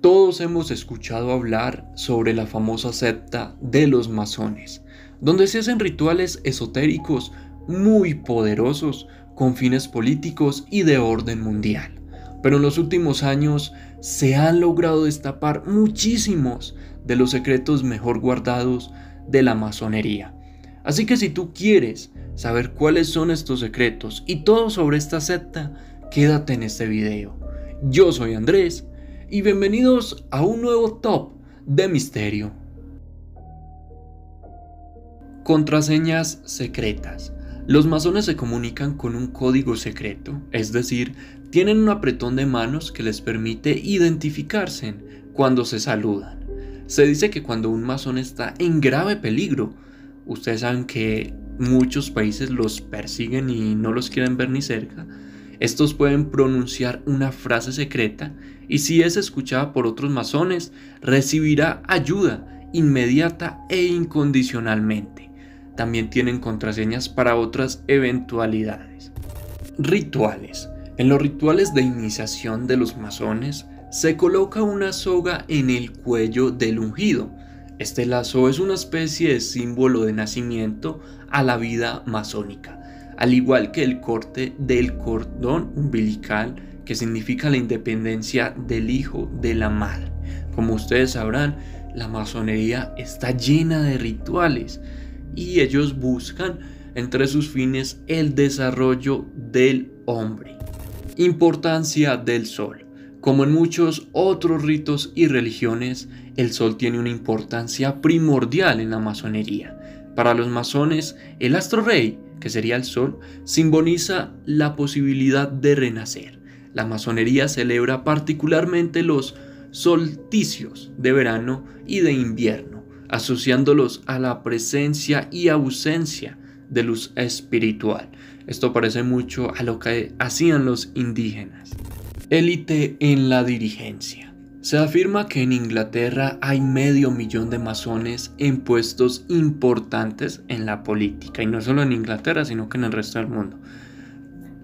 Todos hemos escuchado hablar sobre la famosa secta de los masones, donde se hacen rituales esotéricos muy poderosos con fines políticos y de orden mundial. Pero en los últimos años se han logrado destapar muchísimos de los secretos mejor guardados de la masonería. Así que si tú quieres saber cuáles son estos secretos y todo sobre esta secta, quédate en este video. Yo soy Andrés y bienvenidos a un nuevo top de misterio. Contraseñas secretas. Los masones se comunican con un código secreto, es decir, tienen un apretón de manos que les permite identificarse cuando se saludan. Se dice que cuando un masón está en grave peligro, ustedes saben que muchos países los persiguen y no los quieren ver ni cerca, estos pueden pronunciar una frase secreta y si es escuchada por otros masones, recibirá ayuda inmediata e incondicionalmente. También tienen contraseñas para otras eventualidades. Rituales. En los rituales de iniciación de los masones, se coloca una soga en el cuello del ungido. Este lazo es una especie de símbolo de nacimiento a la vida masónica, al igual que el corte del cordón umbilical, que significa la independencia del hijo de la madre. Como ustedes sabrán, la masonería está llena de rituales y ellos buscan entre sus fines el desarrollo del hombre. Importancia del sol. Como en muchos otros ritos y religiones, el sol tiene una importancia primordial en la masonería. Para los masones, el astro rey, que sería el sol, simboliza la posibilidad de renacer. La masonería celebra particularmente los solsticios de verano y de invierno, asociándolos a la presencia y ausencia de luz espiritual. Esto parece mucho a lo que hacían los indígenas. Élite en la dirigencia. Se afirma que en Inglaterra hay 500.000 de masones en puestos importantes en la política, y no solo en Inglaterra, sino que en el resto del mundo.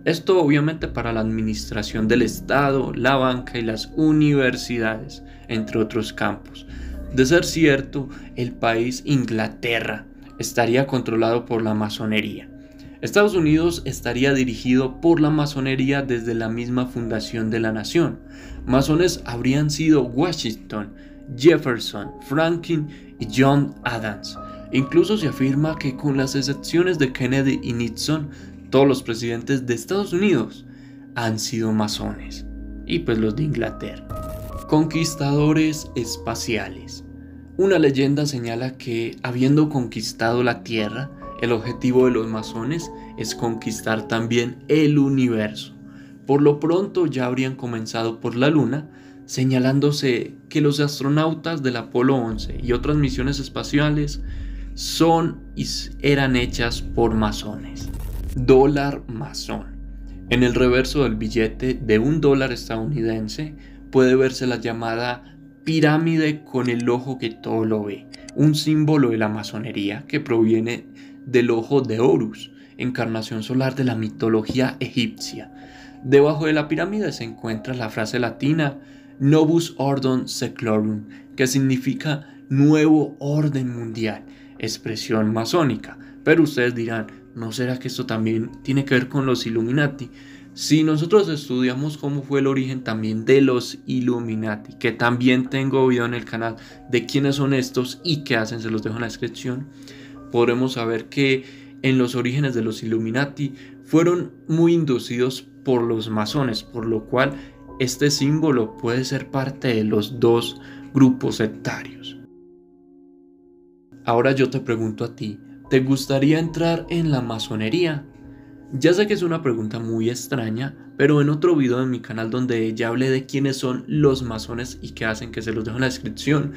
Esto obviamente para la administración del Estado, la banca y las universidades, entre otros campos. De ser cierto, el país Inglaterra estaría controlado por la masonería. Estados Unidos estaría dirigido por la masonería desde la misma fundación de la nación. Masones habrían sido Washington, Jefferson, Franklin y John Adams. Incluso se afirma que con las excepciones de Kennedy y Nixon, todos los presidentes de Estados Unidos han sido masones. Y pues los de Inglaterra. Conquistadores espaciales. Una leyenda señala que, habiendo conquistado la Tierra, el objetivo de los masones es conquistar también el universo. Por lo pronto ya habrían comenzado por la Luna, señalándose que los astronautas del Apolo 11 y otras misiones espaciales eran hechas por masones. Dólar masón. En el reverso del billete de $1 estadounidense puede verse la llamada pirámide con el ojo que todo lo ve, un símbolo de la masonería que proviene del ojo de Horus, encarnación solar de la mitología egipcia. Debajo de la pirámide se encuentra la frase latina Novus Ordine Seclorum, que significa nuevo orden mundial, expresión masónica. Pero ustedes dirán, ¿no será que esto también tiene que ver con los Illuminati? Si nosotros estudiamos cómo fue el origen también de los Illuminati, que también tengo video en el canal de quiénes son estos y qué hacen, se los dejo en la descripción, podremos saber que en los orígenes de los Illuminati fueron muy inducidos por los masones, por lo cual este símbolo puede ser parte de los dos grupos sectarios. Ahora yo te pregunto a ti, ¿te gustaría entrar en la masonería? Ya sé que es una pregunta muy extraña, pero en otro video en mi canal donde ya hablé de quiénes son los masones y qué hacen, que se los dejo en la descripción,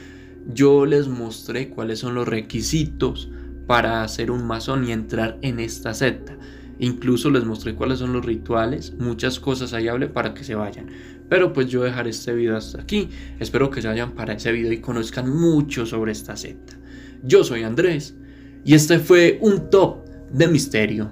yo les mostré cuáles son los requisitos para ser un masón y entrar en esta secta. Incluso les mostré cuáles son los rituales, muchas cosas ahí hablé para que se vayan. Pero pues yo dejaré este video hasta aquí. Espero que se vayan para ese video y conozcan mucho sobre esta secta. Yo soy Andrés y este fue un top de misterio.